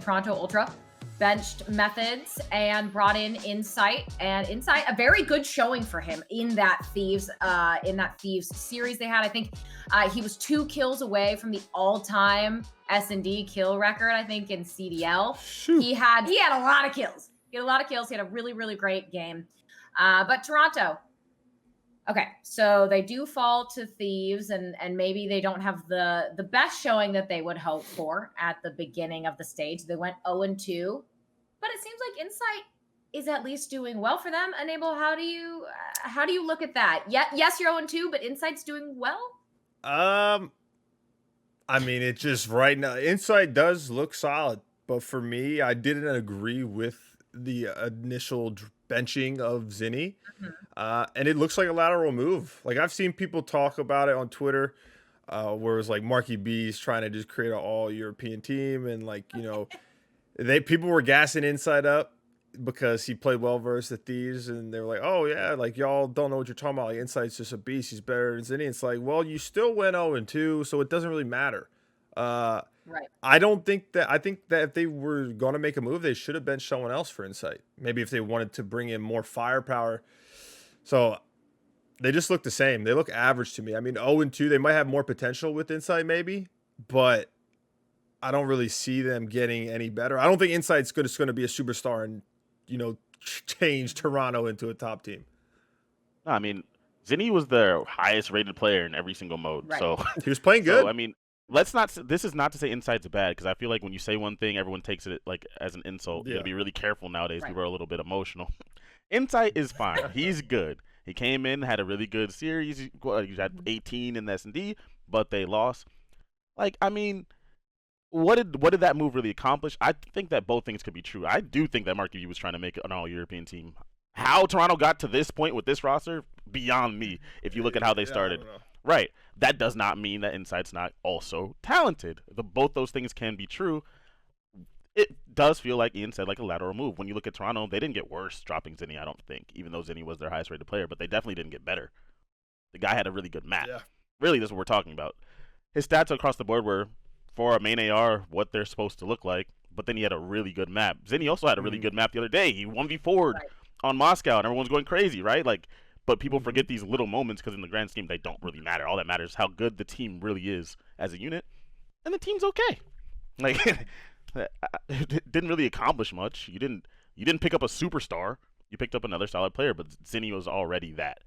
Toronto Ultra benched Methodz and brought in Insight, and Insight, a very good showing for him in that Thieves series they had. I think he was 2 kills away from the all-time S&D kill record, I think, in CDL. Shoot. He had a lot of kills. He had a really, really great game. But Toronto, okay, so they do fall to Thieves, and maybe they don't have the best showing that they would hope for at the beginning of the stage. They went 0-2, but it seems like Insight is at least doing well for them. Enable, how do you look at that? Yes, you're 0-2, but Insight's doing well. I mean, it just right now, Insight does look solid, but for me, I didn't agree with the initial benching of Zinni. And it looks like a lateral move. Like, I've seen people talk about it on Twitter, where it was like Marky B's trying to just create an all-European team, and like, you know, people were gassing Insight up because he played well versus the Thieves, and they were like, oh yeah, like y'all don't know what you're talking about. Like, Insight's just a beast. He's better than Zinni. It's like, well, you still went 0-2, so it doesn't really matter. Right. I think that if they were going to make a move, they should have benched someone else for Insight. Maybe if they wanted to bring in more firepower. So they just look the same. They look average to me. I mean, 0-2, they might have more potential with Insight maybe, but I don't really see them getting any better. I don't think Insight's going to be a superstar and, you know, change Toronto into a top team. I mean, Zinni was their highest rated player in every single mode. Right. So he was playing good. So, I mean, this is not to say Insight's bad, because I feel like when you say one thing, everyone takes it like as an insult. You got to be really careful nowadays. Right. People are a little bit emotional. Insight is fine. He's good. He came in, had a really good series. He had 18 in the S&D, but they lost. Like, I mean, what did that move really accomplish? I think that both things could be true. I do think that Mark was trying to make an all-European team. How Toronto got to this point with this roster, beyond me, if you look at how they started. Right. That does not mean that Insight's not also talented. Both those things can be true. It does feel like Ian said, like a lateral move. When you look at Toronto, they didn't get worse dropping Zinni, I don't think, even though Zinni was their highest rated player, but they definitely didn't get better. The guy had a really good map. Yeah. Really, that's what we're talking about. His stats across the board were, for a main AR, what they're supposed to look like, but then he had a really good map. Zinni also had a really good map the other day. He 1v4'd on Moscow, and everyone's going crazy, right? Like, but people forget these little moments because in the grand scheme, they don't really matter. All that matters is how good the team really is as a unit, and the team's okay. Like, it didn't really accomplish much. You didn't pick up a superstar. You picked up another solid player, but Zinni was already that.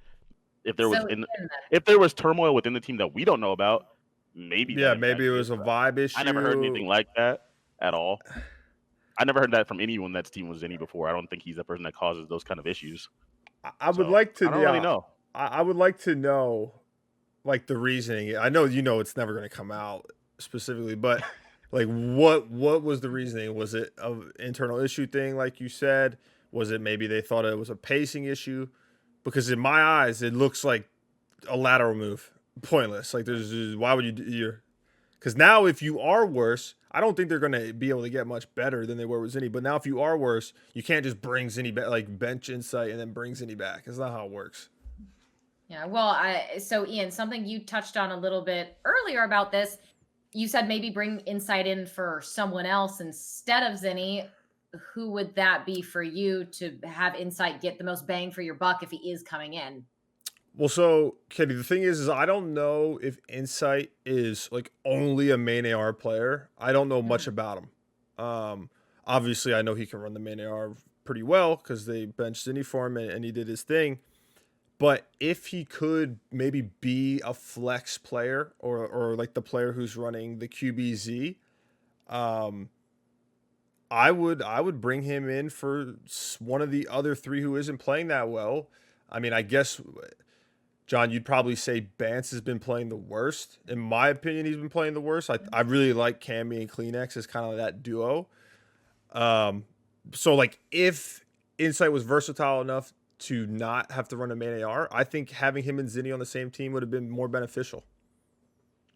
If there was turmoil within the team that we don't know about, maybe it was a vibe issue. I never heard anything like that at all. I never heard that from anyone that's team with Zinni before. I don't think he's the person that causes those kind of issues. I would like to. I don't really know. I would like to know, like, the reasoning. I know it's never going to come out specifically, but like, what was the reasoning? Was it an internal issue thing, like you said? Was it maybe they thought it was a pacing issue? Because in my eyes, it looks like a lateral move, pointless. Like, why would you? Because now, if you are worse, I don't think they're going to be able to get much better than they were with Zinni. But now if you are worse, you can't just bring Zinni back, like bench Insight and then bring Zinni back. That's not how it works. Yeah, well, so Ian, something you touched on a little bit earlier about this, you said maybe bring Insight in for someone else instead of Zinni. Who would that be for you to have Insight get the most bang for your buck if he is coming in? Well, so, Katie, the thing is I don't know if Insight is like only a main AR player. I don't know much about him. Obviously, I know he can run the main AR pretty well because they benched Zinni for him and he did his thing. But if he could maybe be a flex player or like the player who's running the QBZ, I would bring him in for one of the other three who isn't playing that well. I mean, I guess, John, you'd probably say Bance has been playing the worst. In my opinion, he's been playing the worst. I really like Cammy and Kleenex as kind of that duo. So, like, if Insight was versatile enough to not have to run a main AR, I think having him and Zinni on the same team would have been more beneficial.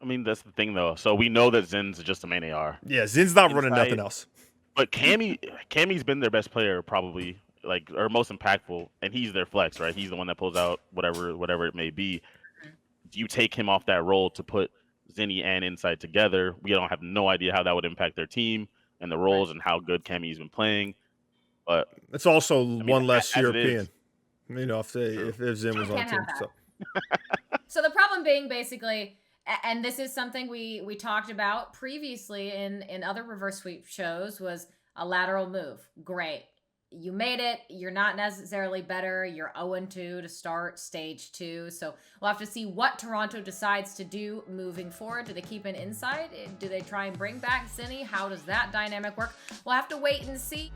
I mean, that's the thing, though. So we know that Zin's just a main AR. Yeah, Zin's not running nothing else. But Cammy's been their best player, probably, like, or most impactful, and he's their flex, right? He's the one that pulls out whatever it may be. Do you take him off that role to put Zinni and Insight together? We don't have no idea how that would impact their team. and the roles and how good Kemi's been playing. But It's also I mean, one less as it European. is, You know, if Zim was on Can't the team. have that. So. So the problem being basically, and this is something we talked about previously in other reverse sweep shows, was a lateral move. Great. You made it. You're not necessarily better. You're 0-2 to start stage 2. So we'll have to see what Toronto decides to do moving forward. Do they keep an inside? Do they try and bring back Zinni? How does that dynamic work? We'll have to wait and see.